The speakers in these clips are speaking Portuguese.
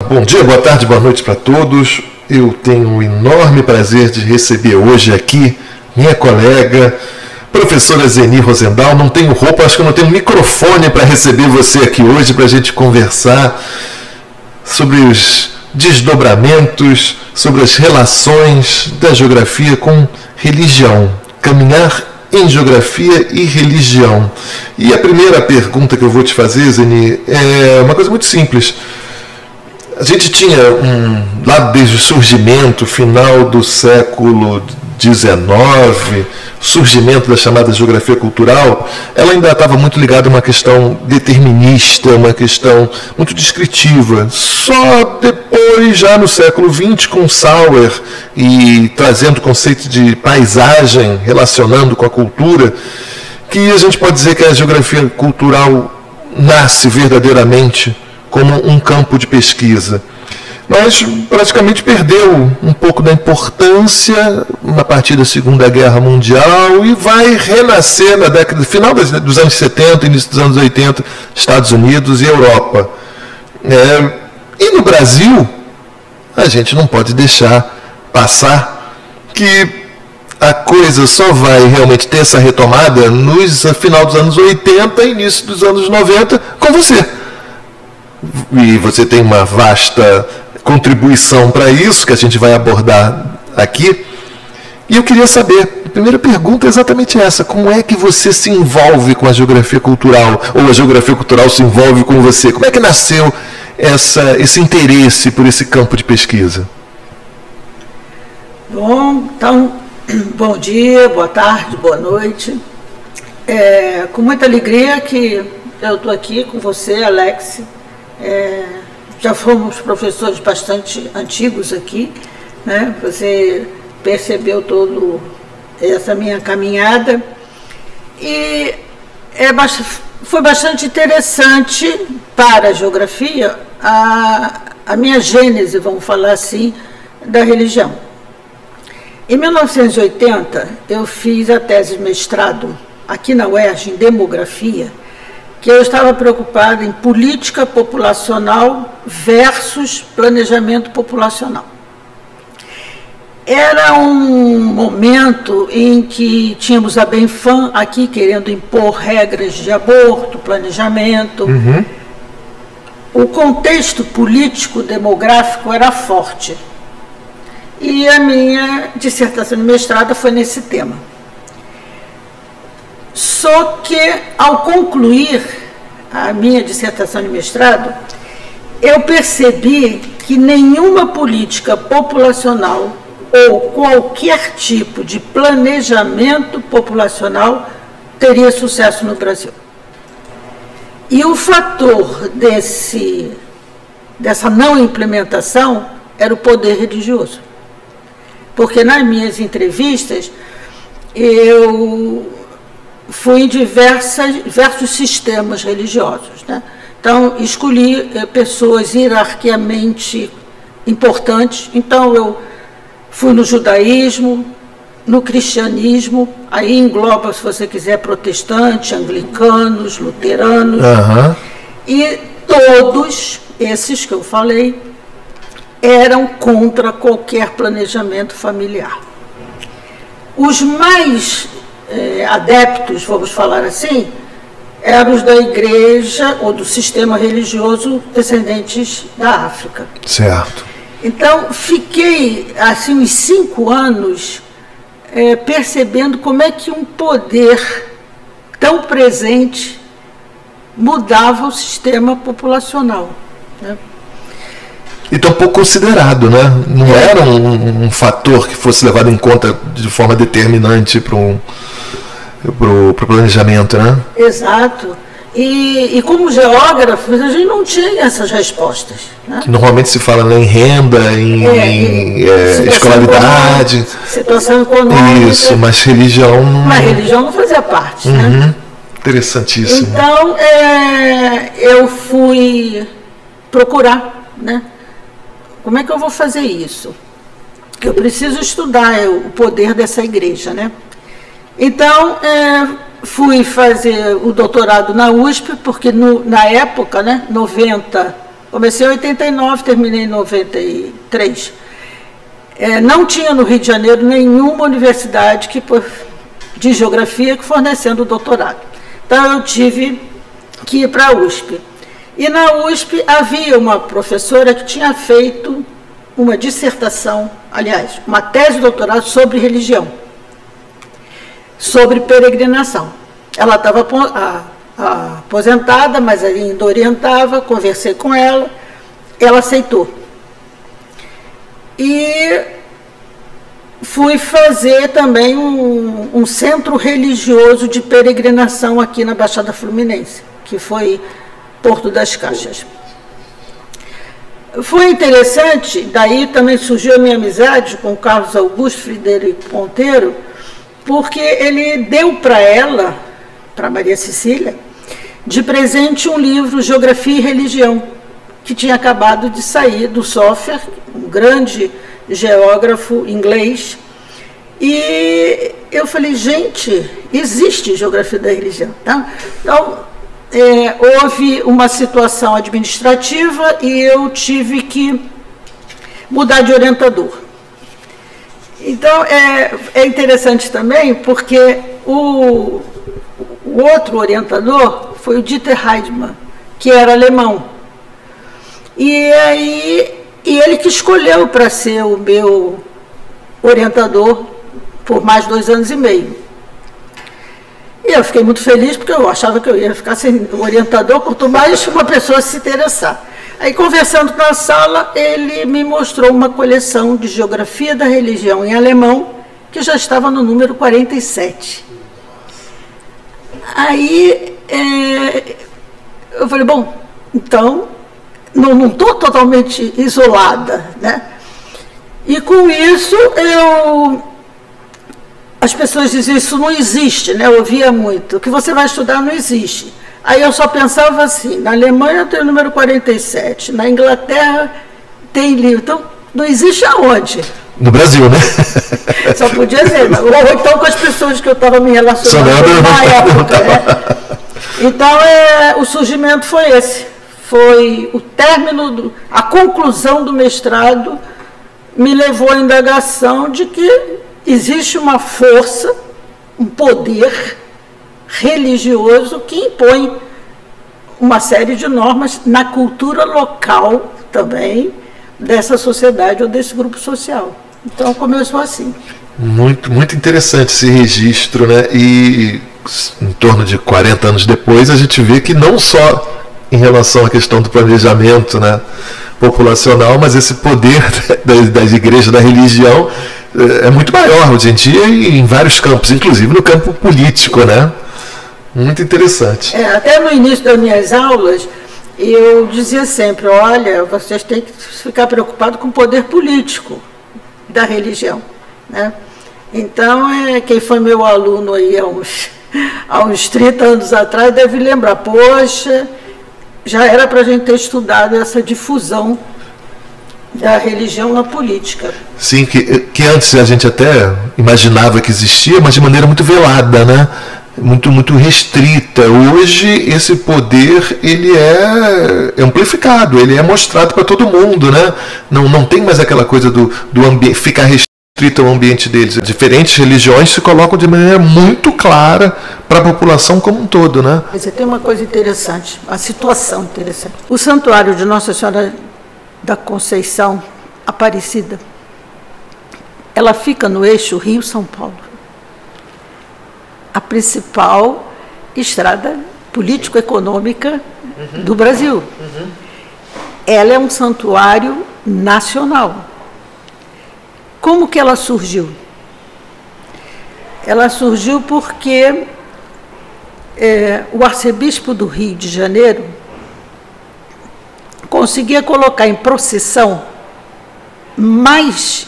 bom dia, boa tarde, boa noite para todos. Eu tenho o enorme prazer de receber hoje aqui minha colega, professora Zeni Rosendahl. Não tenho roupa, acho que eu não tenho microfone para receber você aqui hoje, para a gente conversar sobre os desdobramentos, sobre as relações da geografia com religião. Caminhar em geografia e religião. E a primeira pergunta que eu vou te fazer, Zeni, é uma coisa muito simples. A gente tinha, lá desde o surgimento, final do século XIX, surgimento da chamada geografia cultural, ela ainda estava muito ligada a uma questão determinista, uma questão muito descritiva. Só depois, já no século XX, com Sauer e trazendo o conceito de paisagem, relacionando com a cultura, que a gente pode dizer que a geografia cultural nasce verdadeiramente como um campo de pesquisa. Mas praticamente perdeu um pouco da importância a partir da Segunda Guerra Mundial e vai renascer na década, final dos anos 70, início dos anos 80, Estados Unidos e Europa. E no Brasil, a gente não pode deixar passar que a coisa só vai realmente ter essa retomada no final dos anos 80 e início dos anos 90 com você. E você tem uma vasta contribuição para isso, que a gente vai abordar aqui. E eu queria saber, a primeira pergunta é exatamente essa: como é que você se envolve com a geografia cultural, ou a geografia cultural se envolve com você? Como é que nasceu esse interesse por esse campo de pesquisa? Bom, então, bom dia, boa tarde, boa noite. Com muita alegria que eu estou aqui com você, Alex. Já fomos professores bastante antigos aqui, né? Você percebeu toda essa minha caminhada e foi bastante interessante para a geografia a minha gênese, vamos falar assim, da religião. Em 1980, eu fiz a tese de mestrado aqui na UERJ em demografia, que eu estava preocupada em política populacional versus planejamento populacional. Era um momento em que tínhamos a Benfam aqui querendo impor regras de aborto, planejamento. Uhum. O contexto político demográfico era forte. E a minha dissertação de mestrado foi nesse tema. Só que, ao concluir a minha dissertação de mestrado, eu percebi que nenhuma política populacional ou qualquer tipo de planejamento populacional teria sucesso no Brasil. E o fator dessa não implementação era o poder religioso. Porque nas minhas entrevistas, eu fui em diversos sistemas religiosos, né? Então, escolhi pessoas hierarquicamente importantes. Então, eu fui no judaísmo, no cristianismo, aí engloba, se você quiser, protestantes, anglicanos, luteranos. Uhum. E todos esses que eu falei eram contra qualquer planejamento familiar. Os mais adeptos, vamos falar assim, eram os da igreja ou do sistema religioso descendentes da África. Certo. Então, fiquei, assim, uns 5 anos percebendo como é que um poder tão presente mudava o sistema populacional, né? E tão pouco considerado, né? Não era um fator que fosse levado em conta de forma determinante para o planejamento, né? Exato. E como geógrafos, a gente não tinha essas respostas, né? Que normalmente se fala, né, em renda, em escolaridade. Situação econômica. Isso, mas religião não... Mas religião não fazia parte, né? Interessantíssimo. Então, eu fui procurar, né? Como é que eu vou fazer isso? Eu preciso estudar o poder dessa igreja, né? Então, fui fazer o doutorado na USP, porque na época, né, 90 Comecei em 89, terminei em 93. Não tinha no Rio de Janeiro nenhuma universidade de geografia que fornecendo o doutorado. Então eu tive que ir para a USP. E na USP havia uma professora que tinha feito uma dissertação, aliás, uma tese de doutorado sobre religião, sobre peregrinação. Ela estava aposentada, mas ainda orientava, conversei com ela, ela aceitou. E fui fazer também um centro religioso de peregrinação aqui na Baixada Fluminense, que foi Porto das Caixas. Foi interessante, daí também surgiu a minha amizade com o Carlos Augusto Frederico Ponteiro, porque ele deu para ela, para Maria Cecília, de presente um livro, Geografia e Religião, que tinha acabado de sair do Soffer, um grande geógrafo inglês. E eu falei, gente, existe Geografia da Religião. Tá? Então, houve uma situação administrativa e eu tive que mudar de orientador. Então, é interessante também porque o outro orientador foi o Dieter Heidmann, que era alemão. E ele que escolheu para ser o meu orientador por mais 2 anos e meio. E eu fiquei muito feliz, porque eu achava que eu ia ficar sem orientador, quanto mais uma pessoa se interessar. Aí, conversando na sala, ele me mostrou uma coleção de Geografia da Religião em alemão, que já estava no número 47. Aí, eu falei, bom, então, não estou totalmente isolada, né? E com isso, as pessoas diziam, isso não existe, né? Eu ouvia muito, o que você vai estudar não existe. Aí eu só pensava assim, na Alemanha tem o número 47, na Inglaterra tem livro, então não existe aonde? No Brasil, né? Só podia dizer, ou então com as pessoas que eu estava me relacionando na época, né? Então, o surgimento foi esse, foi o término, a conclusão do mestrado me levou à indagação de que existe uma força, um poder religioso que impõe uma série de normas na cultura local também dessa sociedade ou desse grupo social. Então começou assim. Muito, muito interessante esse registro, né? E em torno de 40 anos depois a gente vê que não só em relação à questão do planejamento, né, populacional, mas esse poder das igrejas, da religião, é muito maior hoje em dia e em vários campos, inclusive no campo político, né? Muito interessante. Até no início das minhas aulas, eu dizia sempre, olha, vocês têm que ficar preocupados com o poder político da religião, né? Então, quem foi meu aluno aí há uns 30 anos atrás deve lembrar, poxa, já era para a gente ter estudado essa difusão da religião na política. Sim, que antes a gente até imaginava que existia, mas de maneira muito velada, né? Muito restrita. Hoje esse poder ele é amplificado, ele é mostrado para todo mundo, né? Não tem mais aquela coisa do ambiente ficar restrito ao ambiente deles. Diferentes religiões se colocam de maneira muito clara para a população como um todo, né? Você tem uma coisa interessante, uma situação interessante. O santuário de Nossa Senhora da Conceição Aparecida, ela fica no eixo Rio-São Paulo. A principal estrada político-econômica do Brasil. Ela é um santuário nacional. Como que ela surgiu? Ela surgiu porque o arcebispo do Rio de Janeiro conseguia colocar em procissão mais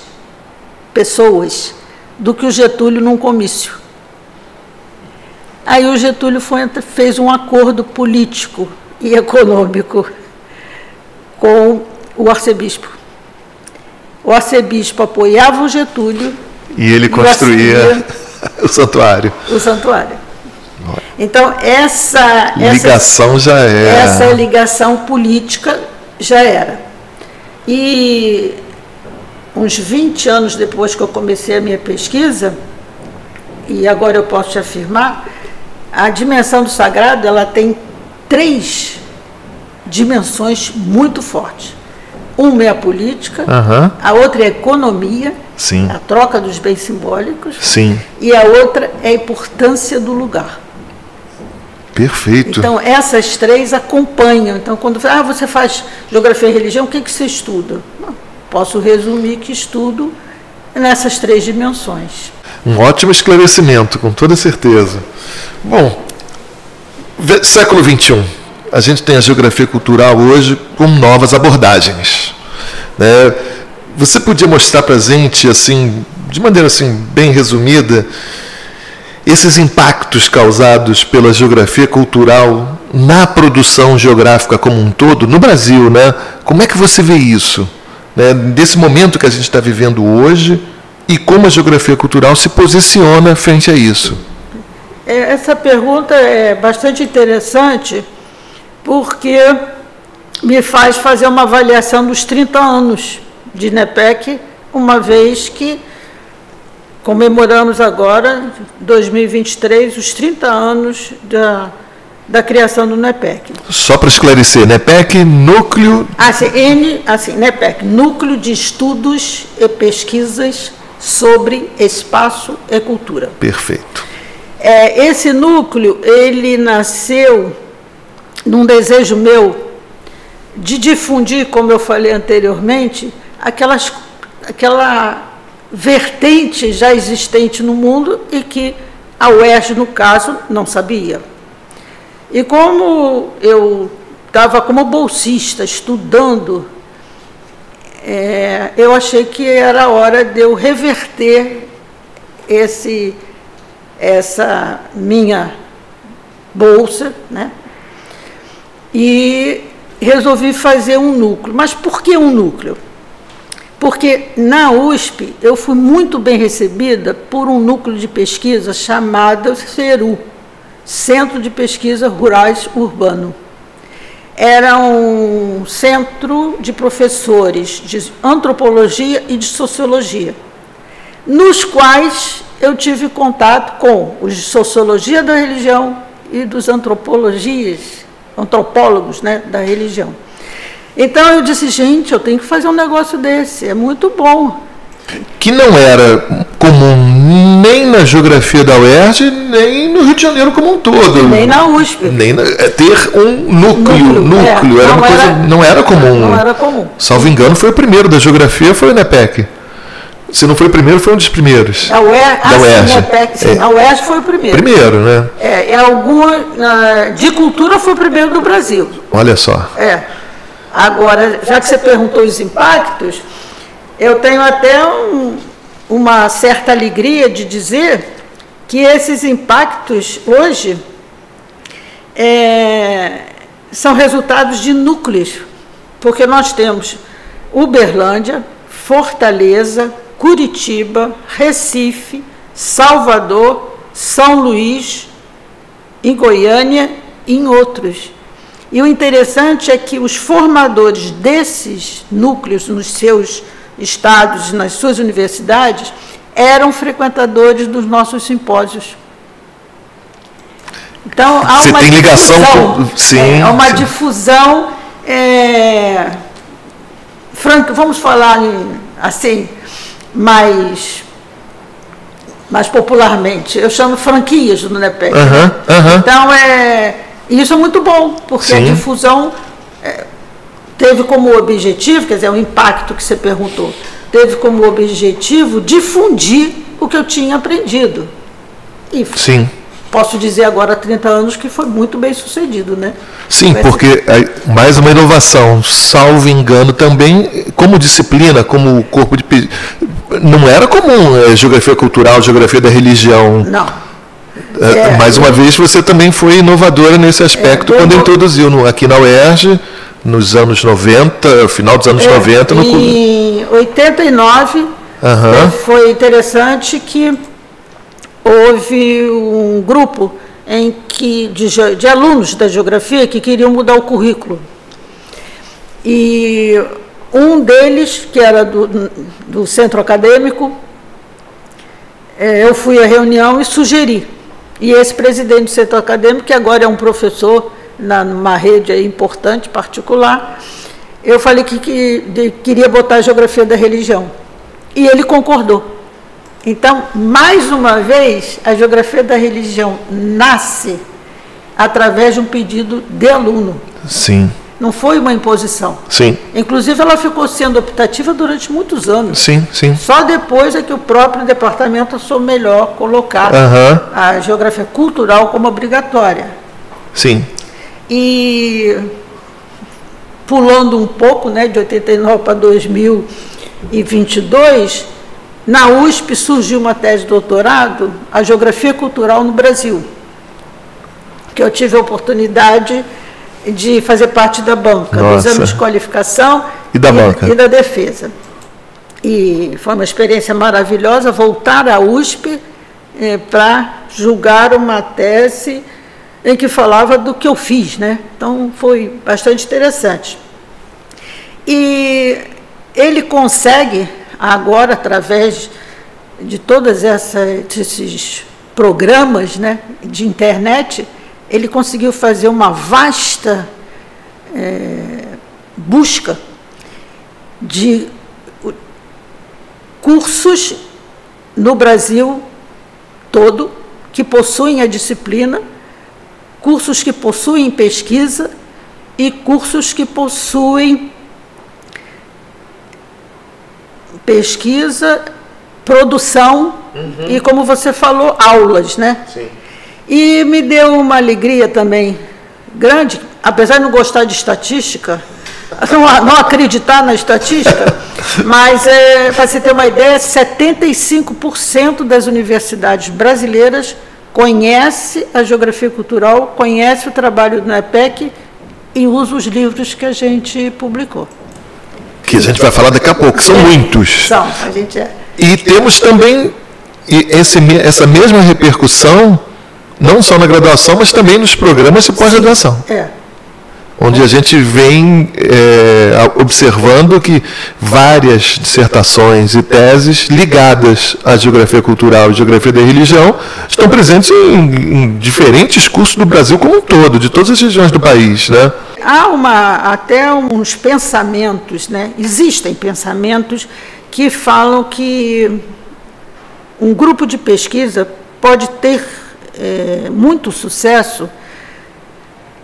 pessoas do que o Getúlio num comício. Aí o Getúlio fez um acordo político e econômico com o arcebispo. O arcebispo apoiava o Getúlio e ele construía o santuário. O santuário. Então, essa ligação já é... Essa é a ligação política já era. E uns 20 anos depois que eu comecei a minha pesquisa, e agora eu posso te afirmar, a dimensão do sagrado, ela tem 3 dimensões muito fortes. Uma é a política, a outra é a economia, sim, a troca dos bens simbólicos, sim, e a outra é a importância do lugar. Perfeito. Então, essas 3 acompanham. Então, quando você faz geografia e religião, o que você estuda? Posso resumir que estudo nessas 3 dimensões. Um ótimo esclarecimento, com toda certeza. Bom, século XXI. A gente tem a geografia cultural hoje com novas abordagens, né? Você podia mostrar para a gente, assim, de maneira assim, bem resumida, esses impactos causados pela geografia cultural na produção geográfica como um todo, no Brasil, né? Como é que você vê isso, né? Desse momento que a gente está vivendo hoje e como a geografia cultural se posiciona frente a isso? Essa pergunta é bastante interessante, porque me faz fazer uma avaliação dos 30 anos de NEPEC, uma vez que comemoramos agora, 2023, os 30 anos da criação do NEPEC. Só para esclarecer, NEPEC, Núcleo... NEPEC, Núcleo de Estudos e Pesquisas sobre Espaço e Cultura. Perfeito. Esse núcleo, ele nasceu num desejo meu de difundir, como eu falei anteriormente, aquela vertente já existente no mundo e que a UERJ, no caso, não sabia. E como eu estava como bolsista estudando, eu achei que era hora de eu reverter essa minha bolsa, né? E resolvi fazer um núcleo. Mas por que um núcleo? Porque na USP eu fui muito bem recebida por um núcleo de pesquisa chamado CERU, Centro de Pesquisa Rurais Urbano. Era um centro de professores de antropologia e de sociologia, nos quais eu tive contato com os de sociologia da religião e dos antropólogos, né, da religião. Então eu disse, gente, eu tenho que fazer um negócio desse, é muito bom. Que não era comum nem na geografia da UERJ, nem no Rio de Janeiro como um todo. Nem na USP. Ter um núcleo era uma coisa, não era comum. Não era comum. Salvo engano, foi o primeiro da geografia, foi o NEPEC. Se não foi o primeiro, foi um dos primeiros. A UERJ. NEPEC, sim. A UERJ foi o primeiro. Primeiro, né? De cultura foi o primeiro do Brasil. Olha só. Agora, já que você perguntou os impactos, eu tenho até uma certa alegria de dizer que esses impactos hoje são resultados de núcleos, porque nós temos Uberlândia, Fortaleza, Curitiba, Recife, Salvador, São Luís, em Goiânia e em outros. E o interessante é que os formadores desses núcleos nos seus estados, nas suas universidades, eram frequentadores dos nossos simpósios. Então, há uma tem ligação difusão, sim, há uma sim. difusão, vamos falar assim, mais popularmente, eu chamo franquias do NEPEC. Então, isso é muito bom, porque sim. A difusão teve como objetivo, quer dizer, o impacto que você perguntou, teve como objetivo difundir o que eu tinha aprendido. E sim. Posso dizer agora há 30 anos que foi muito bem sucedido, né? Sim, porque mais uma inovação, salvo engano, também como disciplina, como corpo de... Não era comum geografia cultural, geografia da religião. Não. Mais uma vez, você também foi inovadora nesse aspecto quando introduziu aqui na UERJ, nos anos 90, final dos anos 90. Em 89, foi interessante que houve um grupo de alunos da geografia que queriam mudar o currículo. E um deles, que era do centro acadêmico, eu fui à reunião e sugeri. E esse presidente do centro acadêmico, que agora é um professor numa rede aí importante, particular, eu falei que queria botar a geografia da religião. E ele concordou. Então, mais uma vez, a geografia da religião nasce através de um pedido de aluno. Sim. Não foi uma imposição. Sim. Inclusive, ela ficou sendo optativa durante muitos anos. Sim, sim. Só depois é que o próprio departamento achou melhor colocar a geografia cultural como obrigatória. Sim. E, pulando um pouco, né, de 89 para 2022, na USP surgiu uma tese de doutorado, a geografia cultural no Brasil, que eu tive a oportunidade de fazer parte da banca, do exame de qualificação e da banca e da defesa. E foi uma experiência maravilhosa voltar à USP para julgar uma tese em que falava do que eu fiz, né? Então foi bastante interessante. E ele consegue agora, através de todos esses programas, né, de internet, ele conseguiu fazer uma vasta busca de cursos no Brasil todo que possuem a disciplina, cursos que possuem pesquisa e cursos que possuem pesquisa, produção e, como você falou, aulas, né? Sim. E me deu uma alegria também grande, apesar de não gostar de estatística, não acreditar na estatística, mas, para você ter uma ideia, 75% das universidades brasileiras conhece a geografia cultural, conhece o trabalho do NEPEC e usa os livros que a gente publicou. Que a gente vai falar daqui a pouco, são muitos. São, a gente E temos também essa mesma repercussão, não só na graduação, mas também nos programas de pós-graduação. Onde a gente vem observando que várias dissertações e teses ligadas à geografia cultural e geografia da religião estão presentes em diferentes cursos do Brasil como um todo, de todas as regiões do país, né? Há até uns pensamentos, né? Existem pensamentos que falam que um grupo de pesquisa pode ter muito sucesso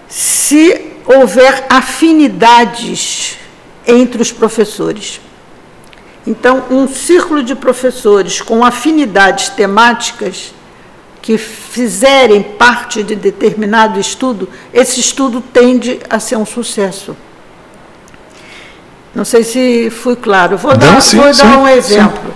se houver afinidades entre os professores. Então, um círculo de professores com afinidades temáticas que fizerem parte de determinado estudo, esse estudo tende a ser um sucesso. Não sei se fui claro. Vou dar um exemplo.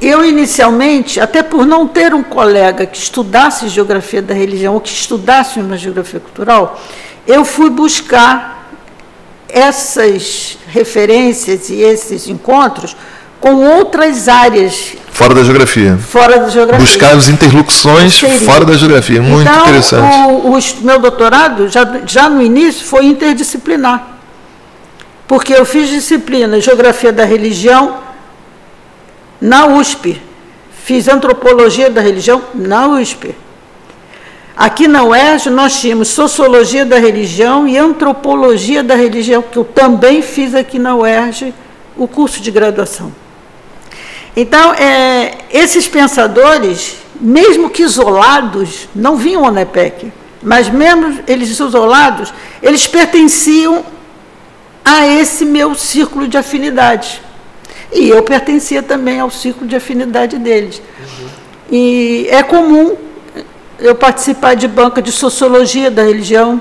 Eu, inicialmente, até por não ter um colega que estudasse geografia da religião ou que estudasse uma geografia cultural, eu fui buscar essas referências e esses encontros com outras áreas. Fora da geografia. Fora da geografia. Buscar as interlocuções fora da geografia. Muito interessante. O meu doutorado, já no início, foi interdisciplinar. Porque eu fiz disciplina Geografia da Religião na USP. Fiz Antropologia da Religião na USP. Aqui na UERJ, nós tínhamos Sociologia da Religião e Antropologia da Religião, que eu também fiz aqui na UERJ, o curso de graduação. Então, esses pensadores, mesmo que isolados, não vinham ao NEPEC, mas mesmo eles isolados, eles pertenciam a esse meu círculo de afinidade. E eu pertencia também ao círculo de afinidade deles. E é comum eu participar de banca de Sociologia da Religião,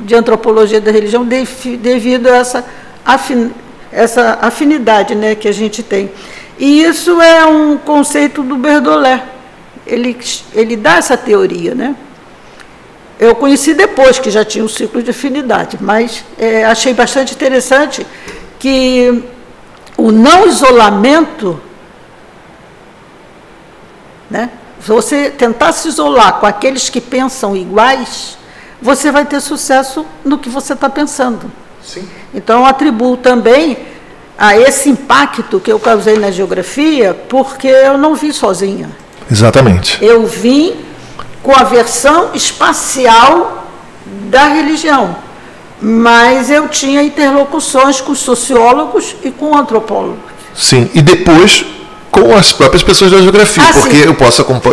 de Antropologia da Religião, devido a essa afinidade, né, que a gente tem. E isso é um conceito do Berdolet. Ele dá essa teoria, né? Eu conheci depois que já tinha um ciclo de afinidade, mas achei bastante interessante que o não isolamento, né? Se você tentar se isolar com aqueles que pensam iguais, você vai ter sucesso no que você está pensando. Sim. Então, eu atribuo também a esse impacto que eu causei na geografia, porque eu não vim sozinha. Exatamente. Eu vim com a versão espacial da religião, mas eu tinha interlocuções com sociólogos e com antropólogos. Sim, e depois com as próprias pessoas da geografia, porque sim.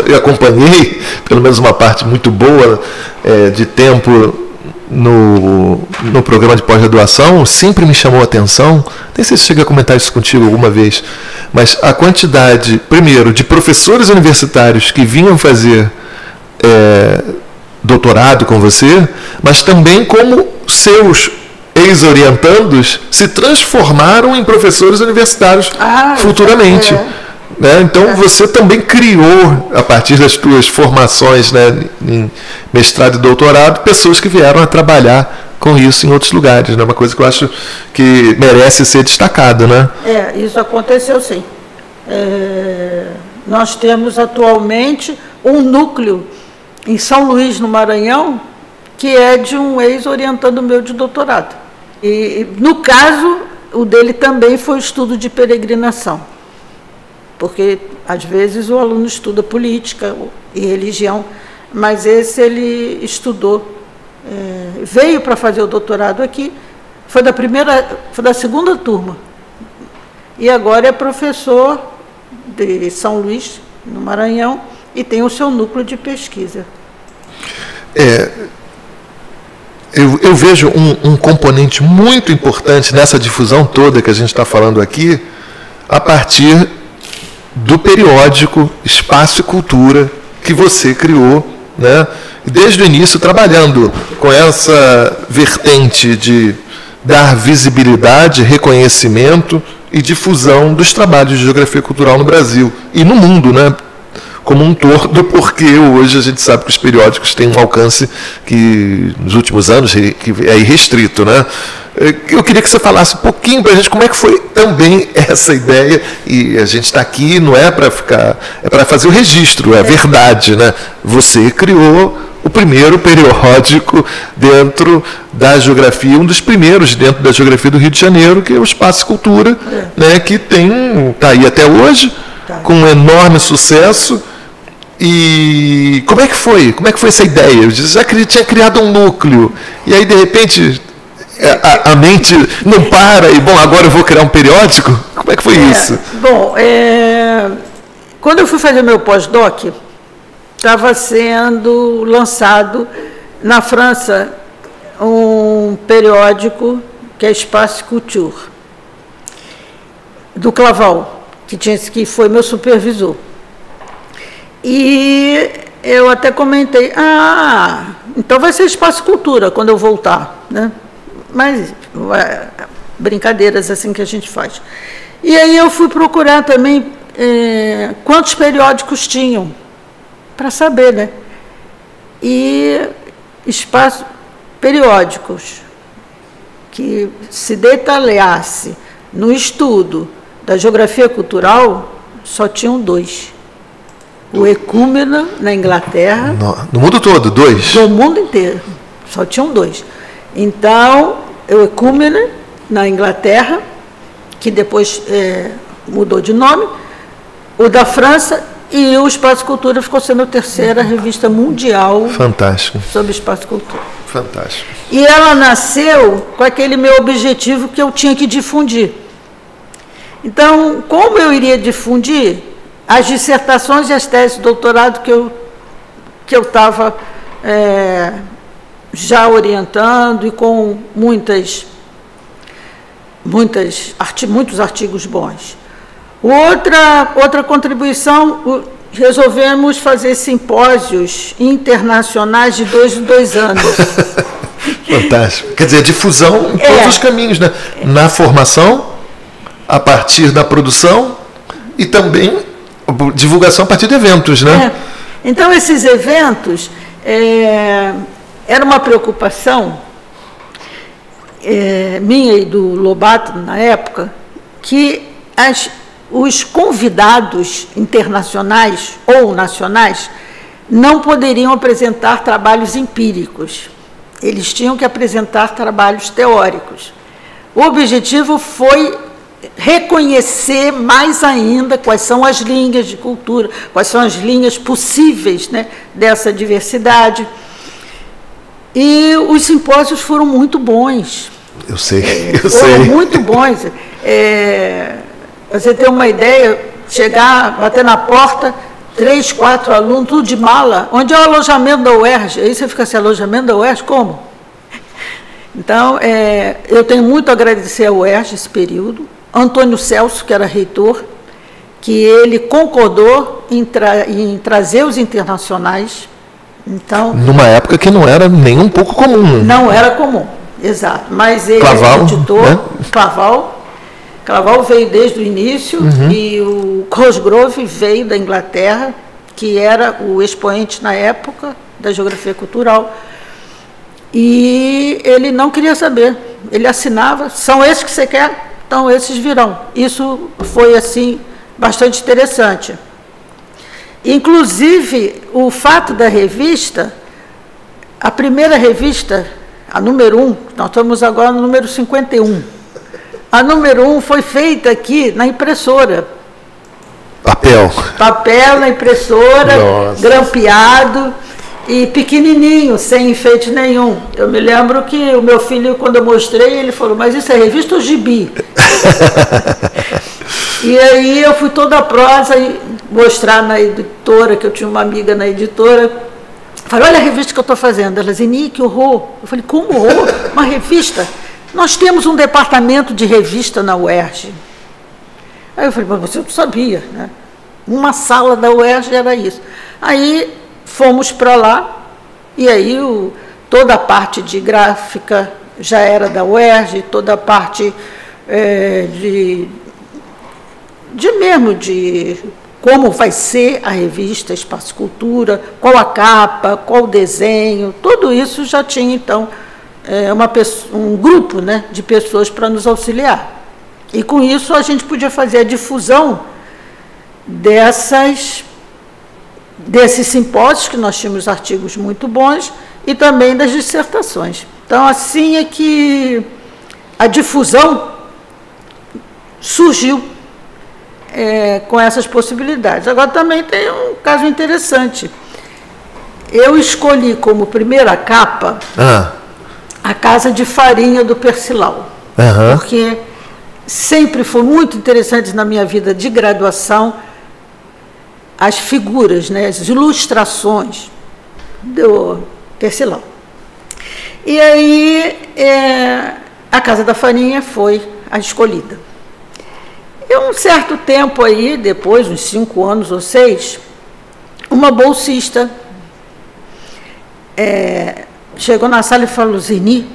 Eu acompanhei, pelo menos uma parte muito boa de tempo no programa de pós-graduação, sempre me chamou a atenção, nem sei se cheguei a comentar isso contigo alguma vez, mas a quantidade, primeiro, de professores universitários que vinham fazer doutorado com você, mas também como seus ex-orientandos se transformaram em professores universitários futuramente. Né? Então, você também criou, a partir das suas formações, né, em mestrado e doutorado, pessoas que vieram a trabalhar com isso em outros lugares. Né? Uma coisa que eu acho que merece ser destacada. Né? Isso aconteceu sim. Nós temos atualmente um núcleo em São Luís, no Maranhão, que é de um ex-orientando meu de doutorado. E, no caso, o dele também foi estudo de peregrinação, porque, às vezes, o aluno estuda política e religião, mas esse ele estudou, veio para fazer o doutorado aqui, foi da segunda turma, e agora é professor de São Luís, no Maranhão, e tem o seu núcleo de pesquisa. Eu vejo um componente muito importante nessa difusão toda que a gente está falando aqui, a partir do periódico Espaço e Cultura que você criou, né? Desde o início trabalhando com essa vertente de dar visibilidade, reconhecimento e difusão dos trabalhos de geografia cultural no Brasil e no mundo, né? Como um todo, porque hoje a gente sabe que os periódicos têm um alcance que, nos últimos anos, que é irrestrito, né? Eu queria que você falasse um pouquinho para a gente como é que foi também essa ideia, e a gente está aqui não é para ficar, é para fazer o registro, é verdade, né? Você criou o primeiro periódico dentro da geografia, um dos primeiros dentro da geografia do Rio de Janeiro, que é o Espaço Cultura, né? Que está aí até hoje, com um enorme sucesso. E como é que foi? Como é que foi essa ideia? Eu já tinha criado um núcleo, e aí, de repente, a mente não para, e, bom, agora eu vou criar um periódico? Como é que foi isso? Bom, quando eu fui fazer meu pós-doc, estava sendo lançado na França um periódico que é Espace Culture, do Claval, que foi meu supervisor. E eu até comentei, então vai ser Espaço Cultura quando eu voltar, né? Mas brincadeiras assim que a gente faz. E aí eu fui procurar também quantos periódicos tinham, para saber, né? E periódicos que se detalhasse no estudo da geografia cultural, só tinham 2. O Ecúmena, na Inglaterra. No mundo todo, 2? No mundo inteiro, só tinham 2. Então, o Ecúmena, na Inglaterra, que depois mudou de nome, o da França, e o Espaço Cultura ficou sendo a 3ª revista mundial. Fantástico. Sobre Espaço Cultura. Fantástico. E ela nasceu com aquele meu objetivo que eu tinha que difundir. Então, como eu iria difundir as dissertações e as teses de doutorado que eu estava já orientando e com muitos artigos bons. Outra contribuição, resolvemos fazer simpósios internacionais de 2 em 2 anos. Fantástico. Quer dizer, difusão em todos os caminhos, né? Na formação, a partir da produção, e também divulgação a partir de eventos, né? Então, esses eventos era uma preocupação minha e do Lobato, na época, que os convidados internacionais ou nacionais não poderiam apresentar trabalhos empíricos. Eles tinham que apresentar trabalhos teóricos. O objetivo foi reconhecer mais ainda quais são as linhas de cultura, quais são as linhas possíveis, né, dessa diversidade. E os simpósios foram muito bons. Eu sei. Foram muito bons. Você ter uma ideia, chegar, bater na porta, 3, 4 alunos, tudo de mala. Onde é o alojamento da UERJ? Aí você fica assim, alojamento da UERJ? Como? Então, eu tenho muito a agradecer à UERJ esse período. Antônio Celso, que era reitor, que ele concordou em trazer os internacionais. Então, numa época que não era nem um pouco comum. Não era comum, exato. Mas ele editou, né? Claval veio desde o início, e o Cosgrove veio da Inglaterra, que era o expoente na época da geografia cultural, e ele não queria saber. Ele assinava, são esses que você quer? Então, esses virão. Isso foi, assim, bastante interessante. Inclusive, o fato da revista, a primeira revista, a número 1, nós estamos agora no número 51. A número 1 foi feita aqui na impressora. Papel na impressora, nossa, grampeado e pequenininho, sem enfeite nenhum. Eu me lembro que o meu filho, quando eu mostrei, ele falou, mas isso é revista ou gibi? E aí eu fui toda prosa e mostrar na editora, que eu tinha uma amiga na editora. Falei, olha a revista que eu estou fazendo. Ela dizia, que horror. Eu falei, como horror? Uma revista? Nós temos um departamento de revista na UERJ. Aí eu falei, mas você não sabia, né? Uma sala da UERJ era isso. Aí fomos para lá, e aí toda a parte de gráfica já era da UERJ, toda a parte de como vai ser a revista Espaço Cultura, qual a capa, qual o desenho, tudo isso já tinha, então, um grupo, né, de pessoas para nos auxiliar. E com isso a gente podia fazer a difusão desses simpósios, que nós tínhamos artigos muito bons, e também das dissertações. Então, assim é que a difusão surgiu com essas possibilidades. Agora, também tem um caso interessante. Eu escolhi como primeira capa a Casa de Farinha do Percilau, porque sempre foi muito interessante na minha vida de graduação as figuras, né, as ilustrações do Percilau. E aí a Casa da Farinha foi a escolhida. E um certo tempo aí, depois, uns 5 anos ou 6, uma bolsista chegou na sala e falou, Zeni,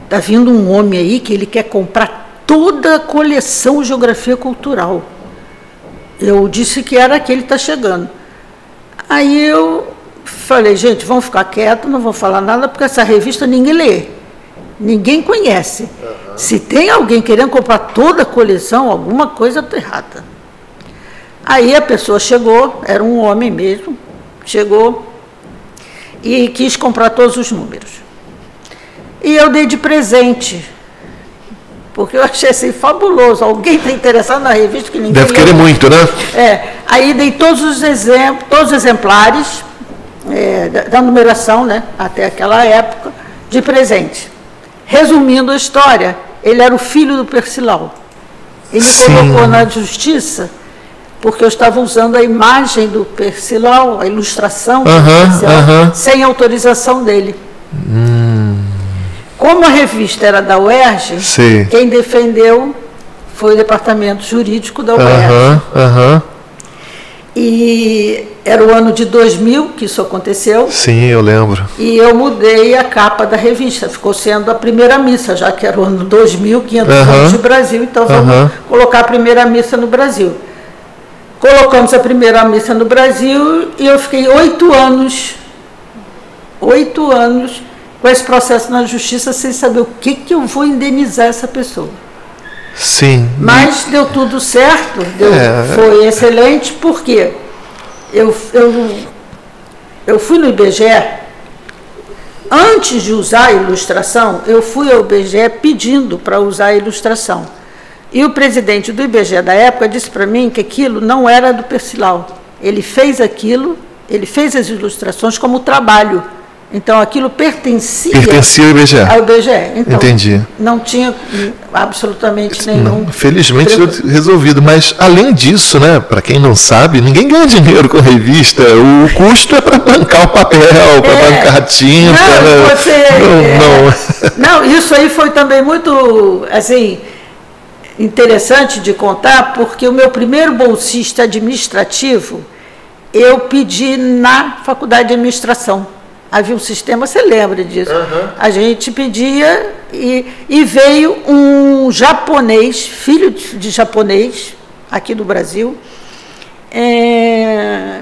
está vindo um homem aí que ele quer comprar toda a coleção Geografia Cultural. Eu disse que era aquele que está chegando. Aí eu falei, gente, vamos ficar quietos, não vou falar nada, porque essa revista ninguém lê, ninguém conhece. Se tem alguém querendo comprar toda a coleção, alguma coisa está errada. Aí a pessoa chegou, era um homem mesmo, chegou e quis comprar todos os números. E eu dei de presente, porque eu achei assim fabuloso. Alguém está interessado na revista que ninguém deve querer muito, né? Aí dei todos os exemplares da numeração, né, até aquela época, de presente. Resumindo a história, ele era o filho do Percilau. Ele colocou na justiça, porque eu estava usando a imagem do Percilau, a ilustração do Percilau, sem autorização dele. Como a revista era da UERJ, quem defendeu foi o departamento jurídico da UERJ. E era o ano de 2000 que isso aconteceu. Sim, eu lembro. E eu mudei a capa da revista, ficou sendo a primeira missa, já que era o ano 2000, 500 anos de Brasil, então vamos colocar a primeira missa no Brasil. Colocamos a primeira missa no Brasil e eu fiquei 8 anos com esse processo na justiça sem saber o que eu vou indenizar essa pessoa. Sim. Mas deu tudo certo, foi excelente, porque eu fui no IBGE antes de usar a ilustração, eu fui ao IBGE pedindo para usar a ilustração. E o presidente do IBGE da época disse para mim que aquilo não era do Percival. Ele fez aquilo, ele fez as ilustrações como trabalho. Então, aquilo pertencia ao IBGE. Ao IBGE. Então, entendi. Não tinha absolutamente nenhum... Não, felizmente resolvido. Mas, além disso, né, para quem não sabe, ninguém ganha dinheiro com revista. O custo é para bancar o papel, para bancar a tinta. Não, isso aí foi também muito, assim, interessante de contar, porque o meu primeiro bolsista administrativo, eu pedi na faculdade de administração. Havia um sistema, você lembra disso? Uhum. A gente pedia e veio um japonês, filho de japonês, aqui do Brasil,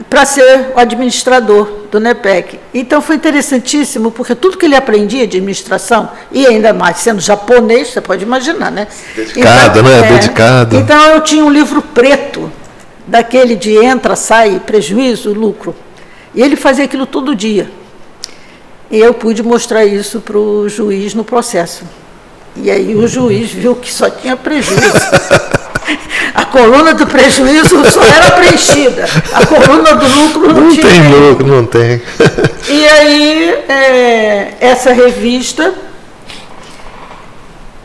para ser o administrador do NEPEC. Então foi interessantíssimo, porque tudo que ele aprendia de administração, e ainda mais sendo japonês, você pode imaginar, né? Dedicado, então, né? Dedicado. Então eu tinha um livro preto, daquele de entra, sai, prejuízo, lucro. E ele fazia aquilo todo dia. E eu pude mostrar isso para o juiz no processo. E aí o juiz viu que só tinha prejuízo. A coluna do prejuízo só era preenchida. A coluna do lucro não tinha. Não tem lucro, não tem. E aí, essa revista,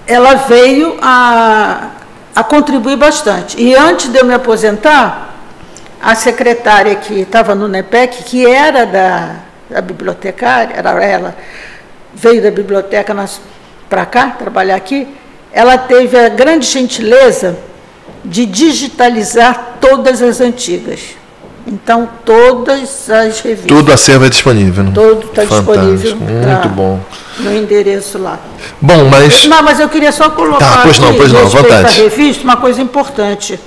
ela veio a contribuir bastante. E antes de eu me aposentar, a secretária que estava no NEPEC, que era da bibliotecária, ela veio da biblioteca para cá, trabalhar aqui, ela teve a grande gentileza de digitalizar todas as antigas. Então, todas as revistas. Todo o acervo é disponível, né? Todo está disponível. Muito bom. No endereço lá. Bom, mas... Não, mas eu queria só colocar pois não, vontade. A revista, uma coisa importante.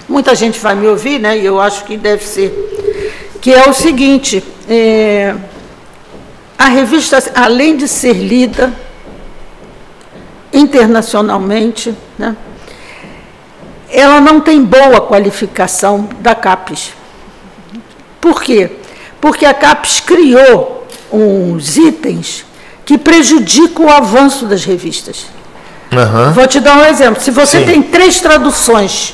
Muita gente vai me ouvir, né? E eu acho que deve ser. Que é o seguinte, a revista, além de ser lida internacionalmente, né, ela não tem boa qualificação da CAPES. Por quê? Porque a CAPES criou uns itens que prejudicam o avanço das revistas. Uhum. Vou te dar um exemplo. Se você Sim. tem 3 traduções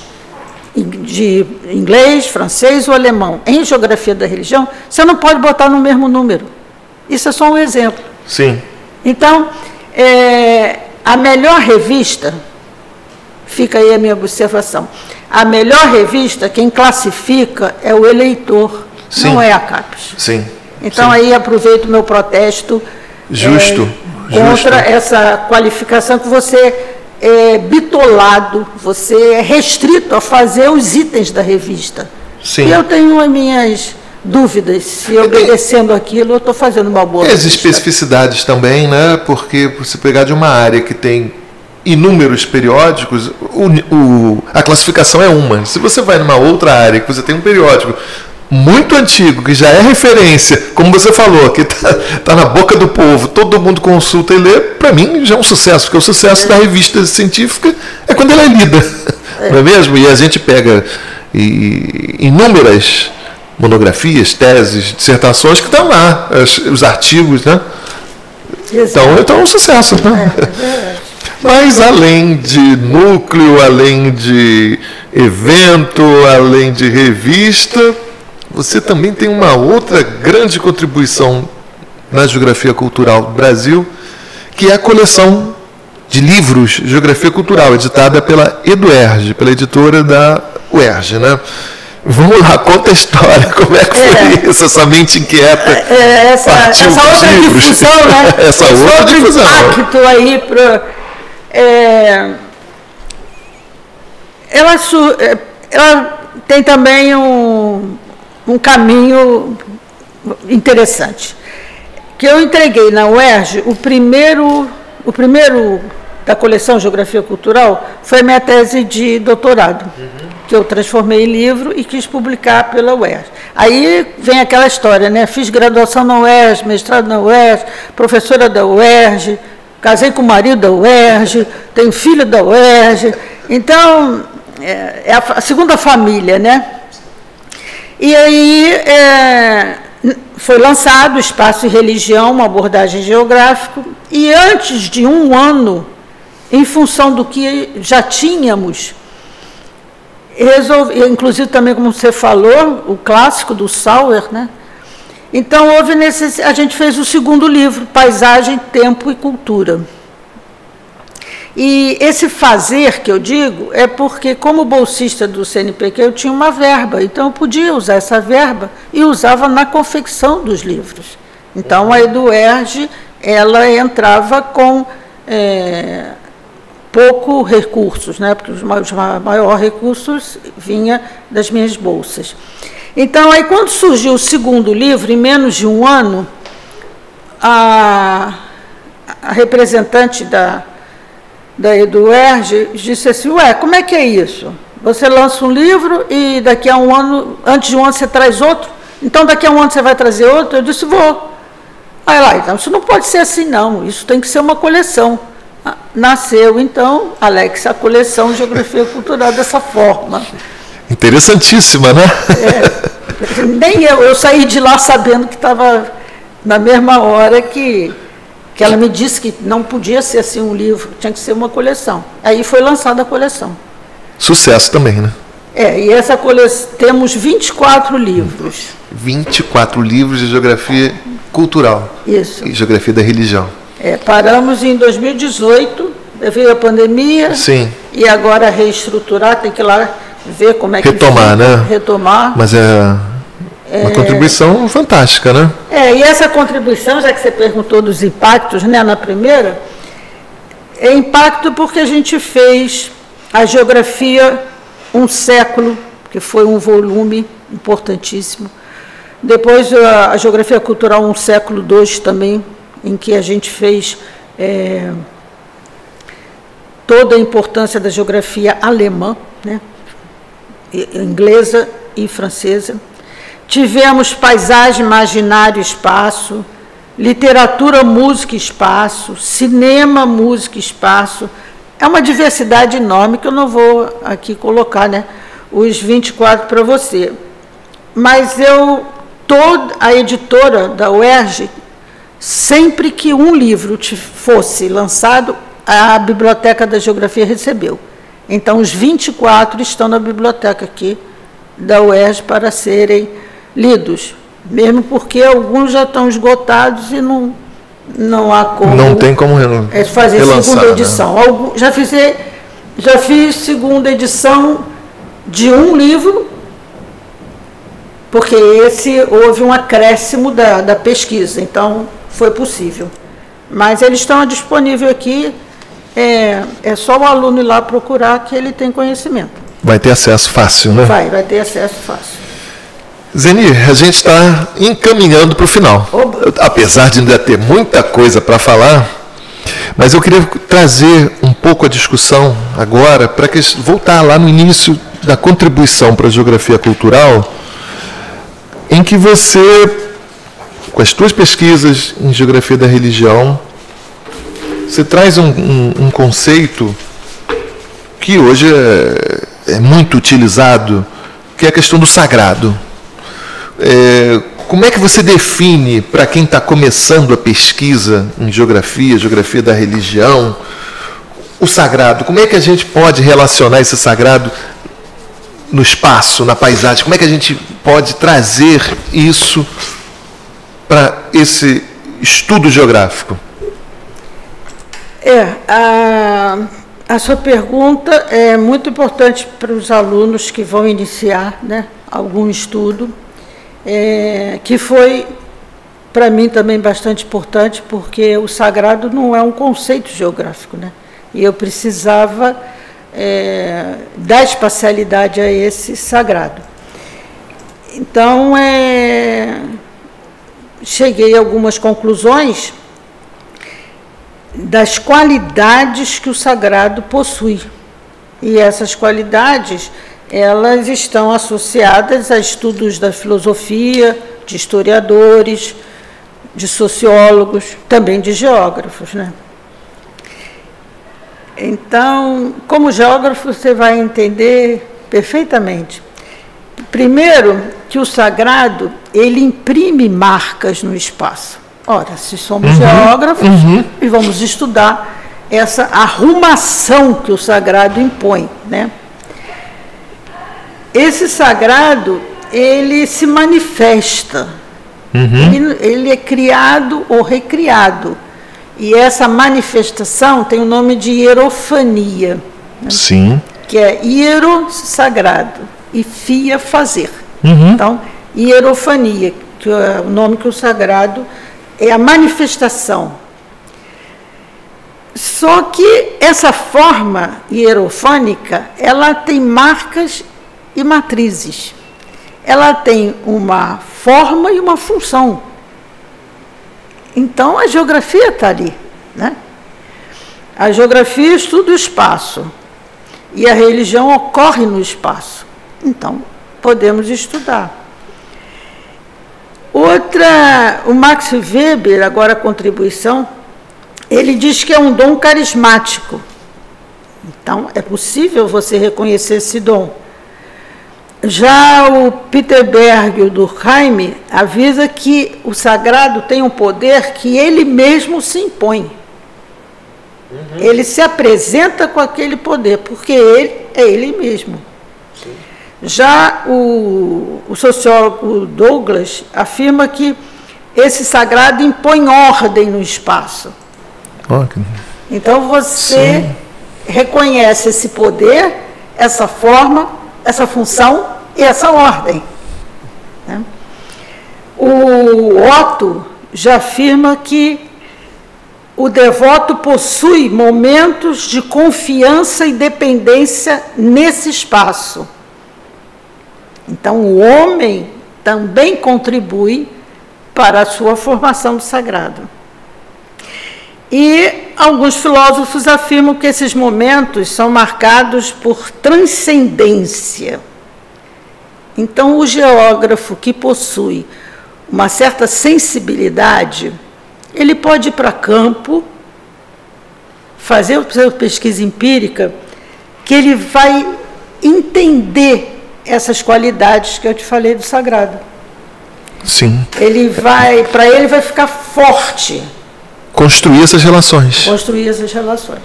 de inglês, francês ou alemão em geografia da religião, você não pode botar no mesmo número. Isso é só um exemplo. Sim. Então, a melhor revista, fica aí a minha observação, a melhor revista, quem classifica é o eleitor, Sim. não é a CAPES. Sim. Então, Sim. aí aproveito o meu protesto Justo. Contra essa qualificação que você é bitolado, você é restrito a fazer os itens da revista. Sim. E eu tenho as minhas dúvidas, se obedecendo aquilo, eu estou fazendo uma boa revista. As especificidades também, né? Porque se pegar de uma área que tem inúmeros periódicos, a classificação é uma. Se você vai numa outra área que você tem um periódico muito antigo, que já é referência, como você falou, que está na boca do povo, todo mundo consulta e lê, para mim já é um sucesso, porque o sucesso da revista científica é quando ela é lida, não é mesmo? E a gente pega inúmeras monografias, teses, dissertações que estão lá, os artigos, né? Então é um sucesso, né? Mas além de núcleo, além de evento, além de revista, você também tem uma outra grande contribuição na geografia cultural do Brasil, que é a coleção de livros de geografia cultural, editada pela EduERJ, pela editora da UERJ, né? Vamos lá, conta a história, como é que foi isso, essa mente inquieta. Essa outra livros. Difusão, né? Essa outra difusão. Impacto aí para... ela tem também um caminho interessante, que eu entreguei na UERJ, o primeiro da coleção Geografia Cultural foi a minha tese de doutorado, que eu transformei em livro e quis publicar pela UERJ. Aí vem aquela história, né? Fiz graduação na UERJ, mestrado na UERJ, professora da UERJ, casei com o marido da UERJ, tenho filho da UERJ, então é a segunda família, né? E aí foi lançado Espaço e Religião, uma abordagem geográfica, e antes de um ano, em função do que já tínhamos, inclusive também, como você falou, o clássico do Sauer, né? Então, a gente fez o segundo livro, Paisagem, Tempo e Cultura. E esse fazer, que eu digo, é porque, como bolsista do CNPq, eu tinha uma verba, então eu podia usar essa verba e usava na confecção dos livros. Então, a EduERJ, ela entrava com pouco recursos, né? Porque os maiores recursos vinham das minhas bolsas. Então, aí, quando surgiu o segundo livro, em menos de um ano, a representante da EduERJ disse assim: ué, como é que é isso? Você lança um livro e daqui a um ano, antes de um ano você traz outro? Então daqui a um ano você vai trazer outro? Eu disse: vou. Aí lá, então isso não pode ser assim não, isso tem que ser uma coleção. Nasceu então, Alex, a coleção Geografia Cultural dessa forma. Interessantíssima, né? Nem eu saí de lá sabendo que estava na mesma hora que ela me disse que não podia ser assim um livro, tinha que ser uma coleção. Aí foi lançada a coleção. Sucesso também, né? E essa coleção, temos 24 livros. 24 livros de geografia cultural. Isso. E geografia da religião. Paramos em 2018, veio a pandemia. Sim. E agora reestruturar, tem que ir lá ver como é que retomar, né? Retomar. Mas uma contribuição fantástica, né? E essa contribuição, já que você perguntou dos impactos, né, na primeira, é impacto porque a gente fez a geografia um século, que foi um volume importantíssimo. Depois a geografia cultural um século 2 também, em que a gente fez toda a importância da geografia alemã, né, inglesa e francesa. Tivemos paisagem, imaginário, espaço, literatura, música, espaço, cinema, música, espaço. É uma diversidade enorme que eu não vou aqui colocar, né, os 24 para você. Mas toda a editora da UERJ, sempre que um livro fosse lançado, a Biblioteca da Geografia recebeu. Então, os 24 estão na biblioteca aqui da UERJ para serem lidos, mesmo porque alguns já estão esgotados e não há como... Não tem como fazer relançar, segunda edição. Né? Já fiz segunda edição de um livro, porque houve um acréscimo da pesquisa, então foi possível. Mas eles estão disponíveis aqui, é só o aluno ir lá procurar que ele tem conhecimento. Vai ter acesso fácil, né? Vai ter acesso fácil. Zeni, a gente está encaminhando para o final. Apesar de ainda ter muita coisa para falar, mas eu queria trazer um pouco a discussão agora para voltar lá no início da contribuição para a geografia cultural, em que você, com as suas pesquisas em geografia da religião, você traz um conceito que hoje é muito utilizado, que é a questão do sagrado. Como é que você define, para quem está começando a pesquisa em geografia da religião, o sagrado? Como é que a gente pode relacionar esse sagrado no espaço, na paisagem? Como é que a gente pode trazer isso para esse estudo geográfico? A sua pergunta é muito importante para os alunos que vão iniciar, né, algum estudo, que foi, para mim, também bastante importante, porque o sagrado não é um conceito geográfico, né? E eu precisava dar espacialidade a esse sagrado. Então, cheguei a algumas conclusões das qualidades que o sagrado possui. E essas qualidades, elas estão associadas a estudos da filosofia, de historiadores, de sociólogos, também de geógrafos, né? Então, como geógrafo, você vai entender perfeitamente Primeiro, que o sagrado, ele imprime marcas no espaço. Ora, se somos geógrafos, e vamos estudar essa arrumação que o sagrado impõe, né? Esse sagrado, ele se manifesta, ele é criado ou recriado, e essa manifestação tem o nome de hierofania, né? Sim. Que é hiero, sagrado, e fia, fazer. Então, hierofania, que é o nome que o sagrado é a manifestação. Só que essa forma hierofânica, ela tem marcas e matrizes. Ela tem uma forma e uma função. Então, a geografia está ali, né? A geografia estuda o espaço e a religião ocorre no espaço. Então, podemos estudar. O Max Weber, agora a contribuição, ele diz que é um dom carismático. Então, é possível você reconhecer esse dom. Já o Peter Berg e o Durkheim avisa que o sagrado tem um poder que ele mesmo se impõe. Ele se apresenta com aquele poder, porque ele é ele mesmo. Sim. Já o sociólogo Douglas afirma que esse sagrado impõe ordem no espaço. Então você reconhece esse poder, essa forma, essa função e essa ordem, né? O Otto já afirma que o devoto possui momentos de confiança e dependência nesse espaço. Então, o homem também contribui para a sua formação do sagrado. E alguns filósofos afirmam que esses momentos são marcados por transcendência. Então, o geógrafo que possui uma certa sensibilidade, ele pode ir para campo, fazer a sua pesquisa empírica, que ele vai entender essas qualidades que eu te falei do sagrado. Sim. Para ele vai ficar forte. Construir essas relações. Construir essas relações.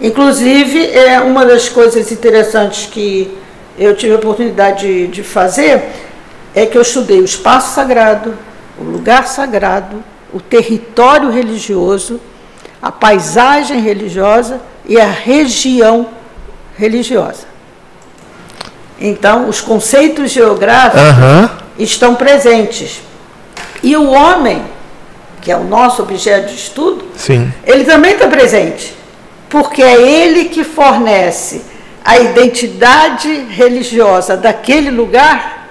Inclusive, uma das coisas interessantes que eu tive a oportunidade de fazer é que eu estudei o espaço sagrado, o lugar sagrado, o território religioso, a paisagem religiosa e a região religiosa. Então, os conceitos geográficos estão presentes. E o homem, que é o nosso objeto de estudo, ele também está presente, porque é ele que fornece a identidade religiosa daquele lugar,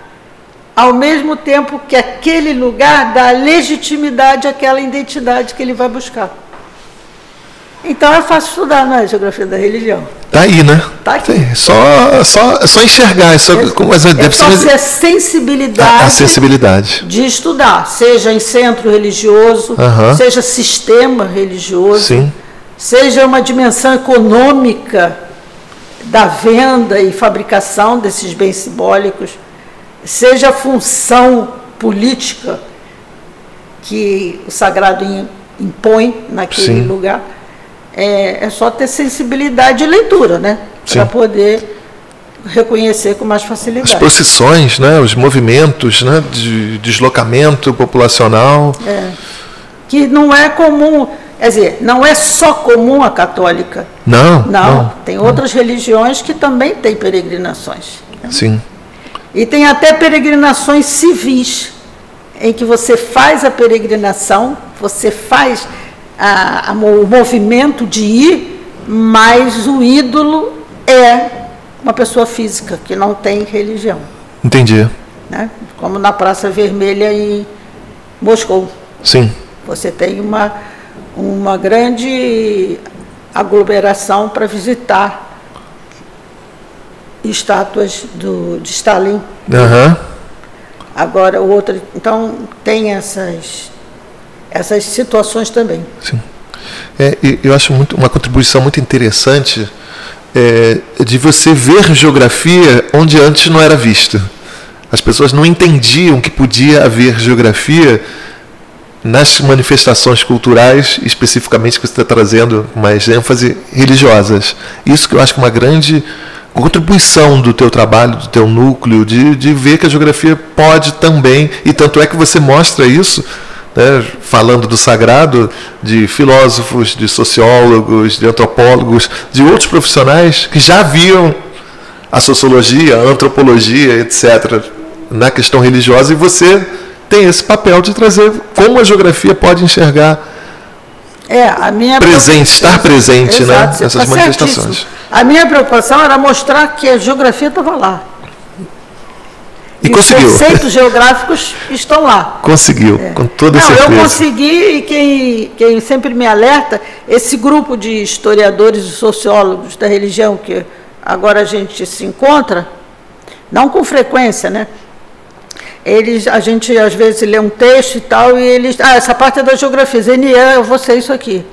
ao mesmo tempo que aquele lugar dá legitimidade àquela identidade que ele vai buscar. Então é fácil estudar, não é? A geografia da religião. Está aí, né? Está aqui. Sim, só enxergar. Deve ser a sensibilidade, a sensibilidade de estudar, seja em centro religioso, seja sistema religioso, seja uma dimensão econômica da venda e fabricação desses bens simbólicos, seja a função política que o sagrado impõe naquele lugar. É só ter sensibilidade e leitura, né? Para poder reconhecer com mais facilidade. As procissões, né? Os movimentos, né? De deslocamento populacional. Que não é comum, quer dizer, não é só comum a católica. Não. Tem outras religiões que também têm peregrinações. Né? Sim. E tem até peregrinações civis, em que você faz a peregrinação, você faz o movimento de ir, mas o ídolo é uma pessoa física, que não tem religião. Entendi. Né? Como na Praça Vermelha em Moscou. Sim. Você tem uma grande aglomeração para visitar estátuas de Stalin. Agora, então, tem essas situações também. Sim. Eu acho uma contribuição muito interessante de você ver geografia onde antes não era vista. As pessoas não entendiam que podia haver geografia nas manifestações culturais, especificamente que você está trazendo mais ênfase, religiosas. Isso que eu acho que é uma grande contribuição do teu trabalho, do teu núcleo, de ver que a geografia pode também, e tanto é que você mostra isso, né, falando do sagrado, de filósofos, de sociólogos, de antropólogos, de outros profissionais que já viam a sociologia, a antropologia, etc., na questão religiosa, e você tem esse papel de trazer como a geografia pode enxergar estar presente, né, nessas manifestações. A minha preocupação era mostrar que a geografia estava lá. E conseguiu. Os conceitos geográficos estão lá. Conseguiu, com toda certeza. Eu consegui, e quem sempre me alerta, esse grupo de historiadores e sociólogos da religião que agora a gente se encontra, não com frequência, né? A gente às vezes lê um texto e tal, e eles... essa parte é da geografia, Zenian, eu vou ser isso aqui.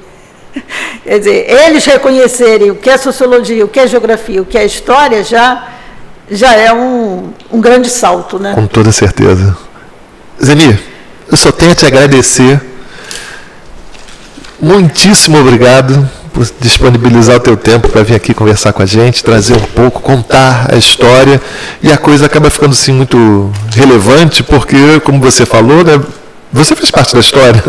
Quer dizer, eles reconhecerem o que é sociologia, o que é geografia, o que é história, já é um grande salto, né? Com toda certeza. Zeni, eu só tenho a te agradecer. Muitíssimo obrigado por disponibilizar o teu tempo para vir aqui conversar com a gente, trazer um pouco, contar a história, e a coisa acaba ficando assim muito relevante, porque, como você falou, né, você fez parte da história,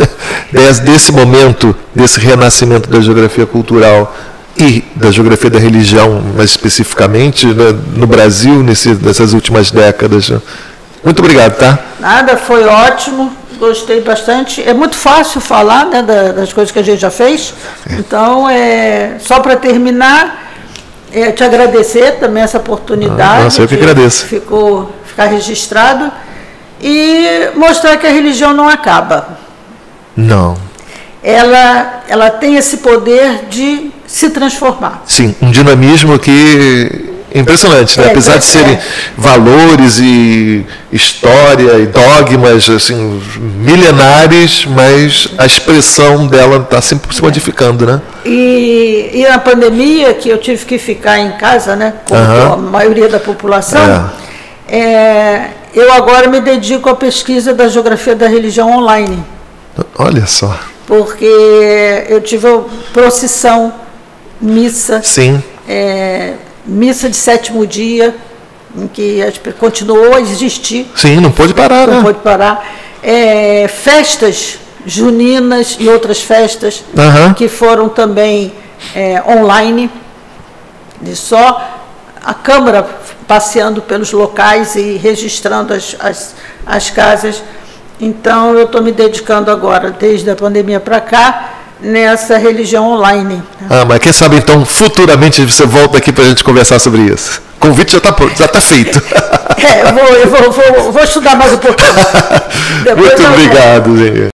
né? Desse momento, desse renascimento da geografia cultural e da geografia da religião, mais especificamente, né, no Brasil, nessas últimas décadas. Muito obrigado, tá? Nada, foi ótimo, gostei bastante. É muito fácil falar, né, das coisas que a gente já fez. Então, só para terminar, te agradecer também essa oportunidade. Nossa, eu que agradeço. Ficar registrado e mostrar que a religião não acaba. Não. Ela tem esse poder de se transformar. Sim, um dinamismo que é impressionante, né? Apesar de serem valores e história e dogmas assim, milenares, mas a expressão dela está sempre se modificando, né? E na pandemia, que eu tive que ficar em casa, né, como a maioria da população, eu agora me dedico à pesquisa da geografia da religião online. Olha só. Porque eu tive procissão, missa, sim. Missa de sétimo dia, em que continuou a existir. Sim, não pôde parar, né? Não pôde parar. Festas juninas e outras festas que foram também online, de só a Câmara passeando pelos locais e registrando as casas. Então, eu estou me dedicando agora, desde a pandemia para cá, nessa religião online. Mas quem sabe, então, futuramente você volta aqui para a gente conversar sobre isso. O convite já tá feito. Eu vou estudar mais um pouquinho. Muito obrigado, Zeni.